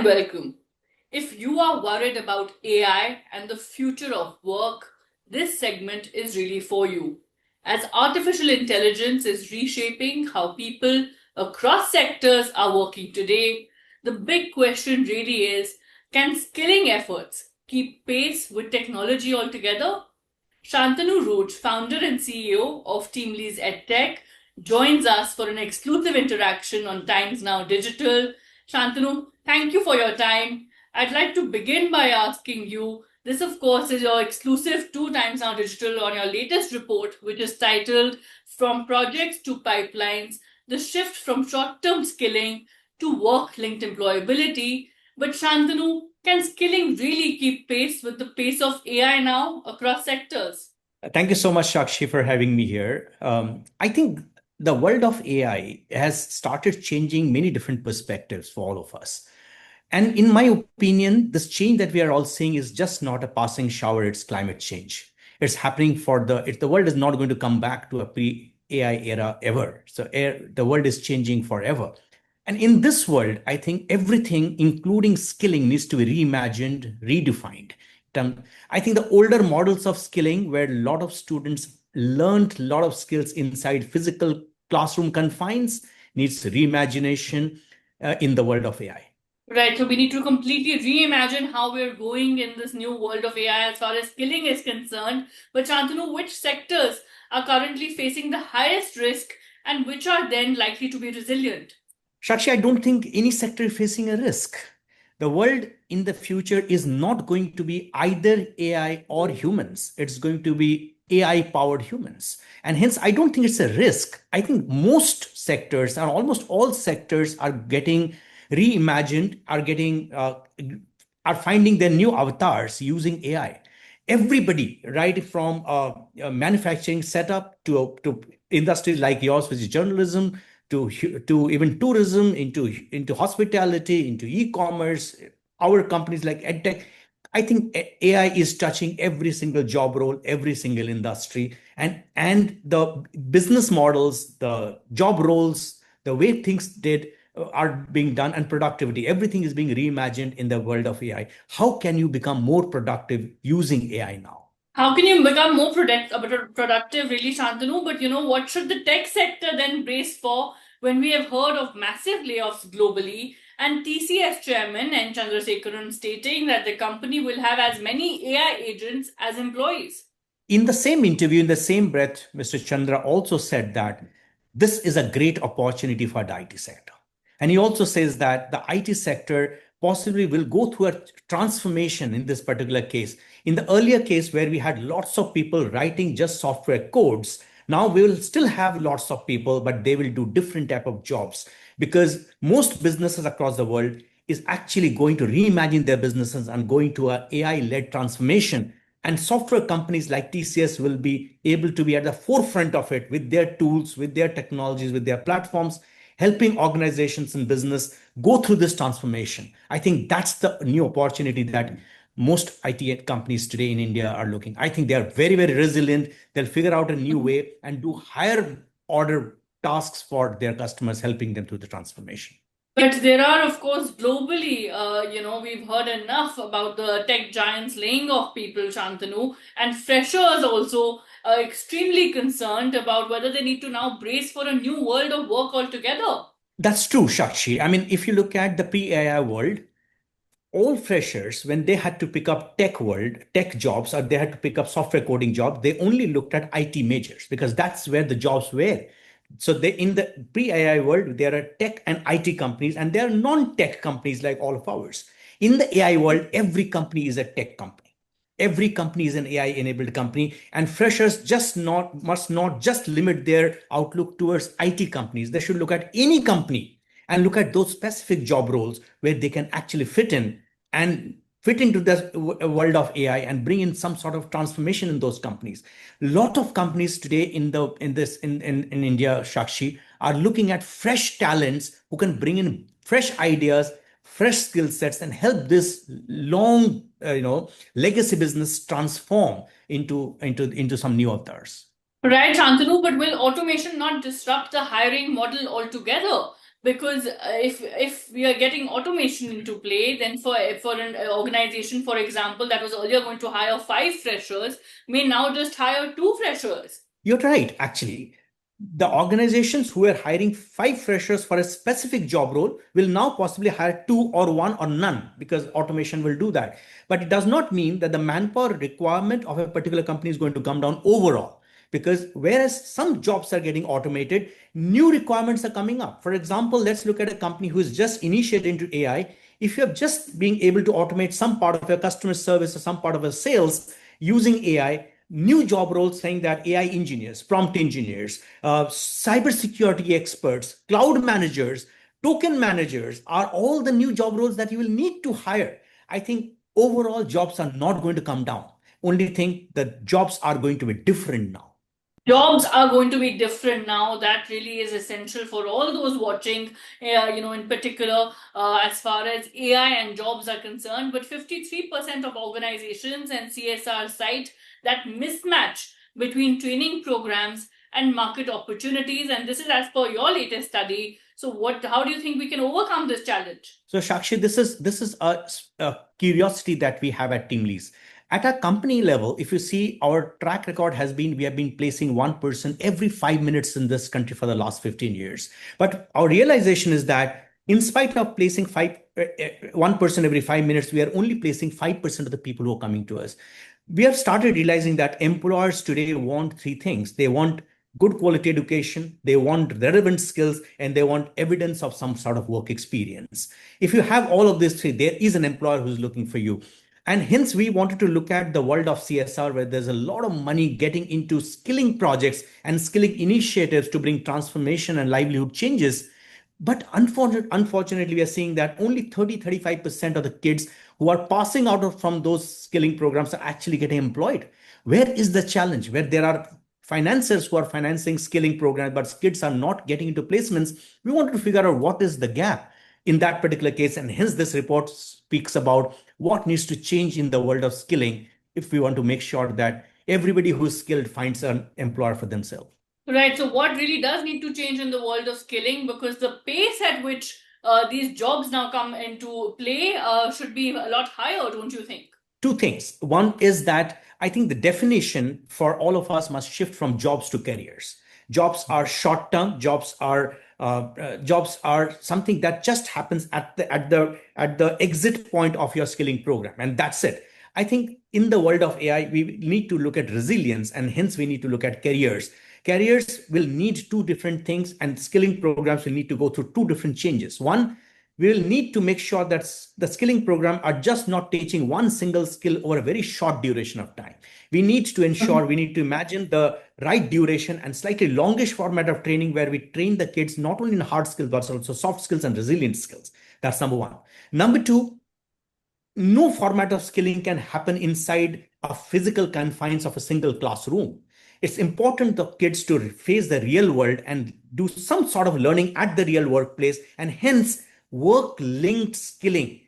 welcome. If you are worried about AI and the future of work, this segment is really for you. As artificial intelligence is reshaping how people across sectors are working today, the big question really is, can skilling efforts keep pace with technology altogether? Shantanu Rooj, founder and CEO of TeamLease Edtech, joins us for an exclusive interaction on Times Now Digital. Shantanu, thank you for your time. I'd like to begin by asking you, this of course is your exclusive to Times Now Digital on your latest report, which is titled From Projects to Pipelines, the Shift from Short-Term Skilling to Work-Linked Employability. But Shantanu, can skilling really keep pace with the pace of AI now across sectors? Thank you so much, Shakshi, for having me here. I think the world of AI has started changing many different perspectives for all of us. And in my opinion, this change that we are all seeing is just not a passing shower, it's climate change. It's happening the world is not going to come back to a pre-AI era ever. So the world is changing forever. And in this world, I think everything, including skilling, needs to be reimagined, redefined. I think the older models of skilling, where a lot of students learned a lot of skills inside physical classroom confines, needs reimagination in the world of AI. Right, so we need to completely reimagine how we're going in this new world of AI as far as skilling is concerned. But Shantanu, which sectors are currently facing the highest risk and which are then likely to be resilient? Shakshi, I don't think any sector is facing a risk. The world in the future is not going to be either AI or humans. It's going to be AI powered humans. And hence, I don't think it's a risk. I think most sectors and almost all sectors are getting reimagined, are finding their new avatars using AI. Everybody, right from manufacturing setup to industries like yours, which is journalism, to even tourism, into hospitality, into e-commerce, our companies like EdTech. I think AI is touching every single job role, every single industry, and the business models, the job roles, the way things are being done, and productivity. Everything is being reimagined in the world of AI. How can you become more productive using AI now? How can you become more productive, really, Shantanu? But what should the tech sector then brace for when we have heard of massive layoffs globally and TCS chairman N. Chandrasekaran stating that the company will have as many AI agents as employees? In the same interview, in the same breath, Mr. Chandra also said that this is a great opportunity for the IT sector. And he also says that the IT sector possibly will go through a transformation in this particular case. In the earlier case, where we had lots of people writing just software codes, now we will still have lots of people, but they will do different type of jobs, because most businesses across the world is actually going to reimagine their businesses and going to an AI-led transformation. And software companies like TCS will be able to be at the forefront of it with their tools, with their technologies, with their platforms, helping organizations and business go through this transformation. I think that's the new opportunity that most IT companies today in India are looking. I think they are very, very resilient. They'll figure out a new way and do higher order tasks for their customers, helping them through the transformation. But there are, of course, globally, we've heard enough about the tech giants laying off people, Shantanu, and freshers also are extremely concerned about whether they need to now brace for a new world of work altogether. That's true, Shakshi. I mean, if you look at the pre-AI world, all freshers, when they had to pick up tech jobs, or they had to pick up software coding jobs, they only looked at IT majors because that's where the jobs were. So in the pre-AI world, there are tech and IT companies, and there are non-tech companies like all of ours. In the AI world, every company is a tech company. Every company is an AI-enabled company, and freshers must not just limit their outlook towards IT companies. They should look at any company and look at those specific job roles where they can actually fit into the world of AI and bring in some sort of transformation in those companies. A lot of companies today in India, Shakshi, are looking at fresh talents who can bring in fresh ideas, fresh skill sets, and help this long, legacy business transform into some new avatars. Right, Shantanu, but will automation not disrupt the hiring model altogether? because if we are getting automation into play, then for an organization, for example, that was earlier going to hire 5 freshers, may now just hire 2 freshers. You're right, actually. The organizations who are hiring 5 freshers for a specific job role will now possibly hire two or one or none because automation will do that. But it does not mean that the manpower requirement of a particular company is going to come down overall. Because whereas some jobs are getting automated, new requirements are coming up. For example, let's look at a company who is just initiated into AI. If you have just being able to automate some part of your customer service or some part of your sales using AI, new job roles saying that AI engineers, prompt engineers, cybersecurity experts, cloud managers, token managers are all the new job roles that you will need to hire. I think overall jobs are not going to come down. Only thing the jobs are going to be different now. Jobs are going to be different now. That really is essential for all those watching, in particular, as far as AI and jobs are concerned. But 53% of organizations and CSR cite that mismatch between training programs and market opportunities. And this is as per your latest study. So, how do you think we can overcome this challenge? So Shakshi, this is a curiosity that we have at TeamLease. At a company level, if you see our track record has been, we have been placing one person every 5 minutes in this country for the last 15 years. But our realization is that in spite of placing one person every 5 minutes, we are only placing 5% of the people who are coming to us. We have started realizing that employers today want three things. They want good quality education, they want relevant skills, and they want evidence of some sort of work experience. If you have all of these three, there is an employer who's looking for you. And hence, we wanted to look at the world of CSR, where there's a lot of money getting into skilling projects and skilling initiatives to bring transformation and livelihood changes. But unfortunately, we are seeing that only 35% of the kids who are passing out from those skilling programs are actually getting employed. Where is the challenge? Where there are financiers who are financing skilling programs, but kids are not getting into placements. We wanted to figure out what is the gap in that particular case. And hence, this report speaks about what needs to change in the world of skilling if we want to make sure that everybody who's skilled finds an employer for themselves. Right. So, what really does need to change in the world of skilling, because the pace at which these jobs now come into play should be a lot higher, don't you think? Two things. One is that I think the definition for all of us must shift from jobs to careers. Jobs are short term. Jobs are something that just happens at the exit point of your skilling program, and that's it. I think in the world of AI, we need to look at resilience, and hence we need to look at careers. Careers will need two different things, and skilling programs will need to go through two different changes. One, we will need to make sure that the skilling program are just not teaching one single skill over a very short duration of time. We need to ensure, we need to imagine the right duration and slightly longish format of training where we train the kids not only in hard skills, but also soft skills and resilient skills. That's number one. Number two, no format of skilling can happen inside a physical confines of a single classroom. It's important the kids to face the real world and do some sort of learning at the real workplace, and hence work linked skilling,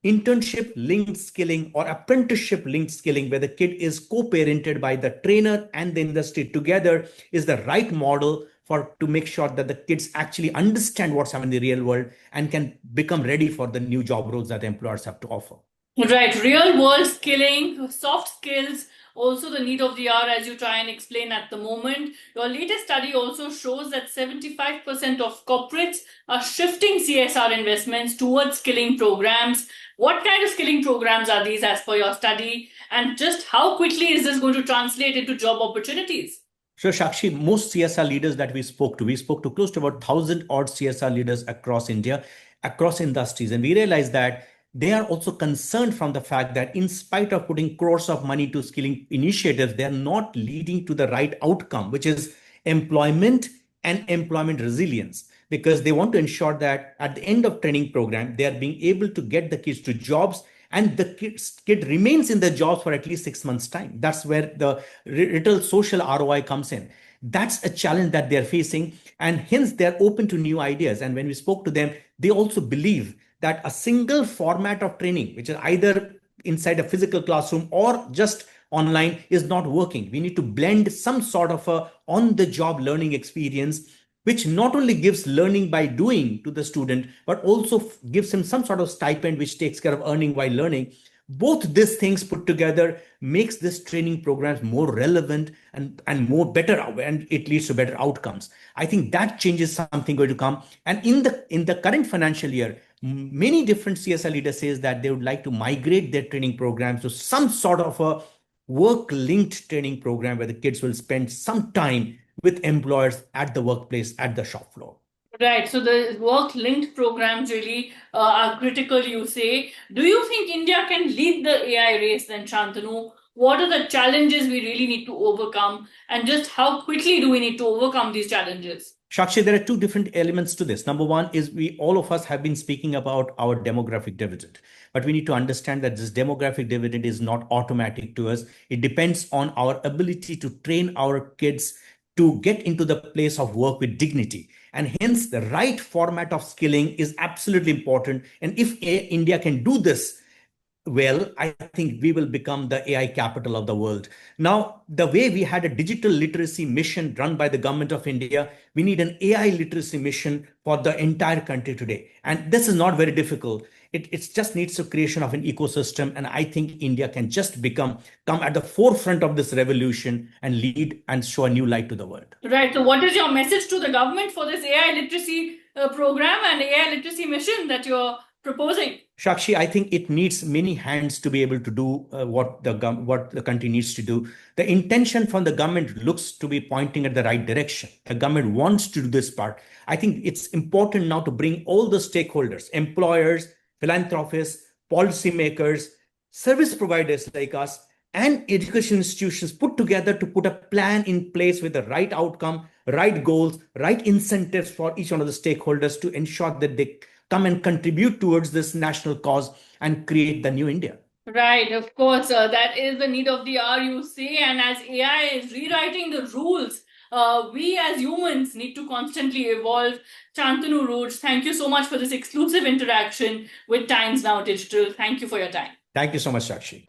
internship linked skilling, or apprenticeship linked skilling, where the kid is co-parented by the trainer and the industry together, is the right model for to make sure that the kids actually understand what's happening in the real world and can become ready for the new job roles that employers have to offer. Right, real world skilling, soft skills, also the need of the hour, as you try and explain at the moment. Your latest study also shows that 75% of corporates are shifting CSR investments towards skilling programs. What kind of skilling programs are these as per your study? And just how quickly is this going to translate into job opportunities? So, Shakshi, most CSR leaders that we spoke to close to about 1,000 odd CSR leaders across India, across industries. And we realized that they are also concerned from the fact that in spite of putting crores of money to skilling initiatives, they are not leading to the right outcome, which is employment and employment resilience. Because they want to ensure that at the end of training program, they are being able to get the kids to jobs, and the kid remains in the jobs for at least 6 months time. That's where the little social ROI comes in. That's a challenge that they're facing, and hence they're open to new ideas. And when we spoke to them, they also believe that a single format of training, which is either inside a physical classroom or just online, is not working. We need to blend some sort of a on the job learning experience which not only gives learning by doing to the student, but also gives him some sort of stipend which takes care of earning while learning. Both these things put together makes this training programs more relevant and more better, and it leads to better outcomes. I think that change is something going to come. And in the current financial year, many different CSR leaders says that they would like to migrate their training programs to some sort of a work linked training program where the kids will spend some time with employers at the workplace, at the shop floor. Right. So the work linked programs really are critical, you say. Do you think India can lead the AI race then, Shantanu? What are the challenges we really need to overcome? And just how quickly do we need to overcome these challenges? Shakshi, there are two different elements to this. Number one is we all of us have been speaking about our demographic dividend, but we need to understand that this demographic dividend is not automatic to us. It depends on our ability to train our kids to get into the place of work with dignity. And hence, the right format of skilling is absolutely important. And if India can do this, well, I think we will become the AI capital of the world. Now, the way we had a digital literacy mission run by the government of India, we need an AI literacy mission for the entire country today. And this is not very difficult. It just needs the creation of an ecosystem. And I think India can just come at the forefront of this revolution and lead and show a new light to the world. Right. So, what is your message to the government for this AI literacy program and AI literacy mission that you're proposing? Shakshi, I think it needs many hands to be able to do what the country needs to do. The intention from the government looks to be pointing at the right direction. The government wants to do this part. I think it's important now to bring all the stakeholders, employers, philanthropists, policymakers, service providers like us, and education institutions put together to put a plan in place with the right outcome, right goals, right incentives for each one of the stakeholders to ensure that they come and contribute towards this national cause and create the new India. Right, of course, that is the need of the hour, you say. And as AI is rewriting the rules, we as humans need to constantly evolve. Shantanu Rooj, thank you so much for this exclusive interaction with Times Now Digital. Thank you for your time. Thank you so much, Sakshi.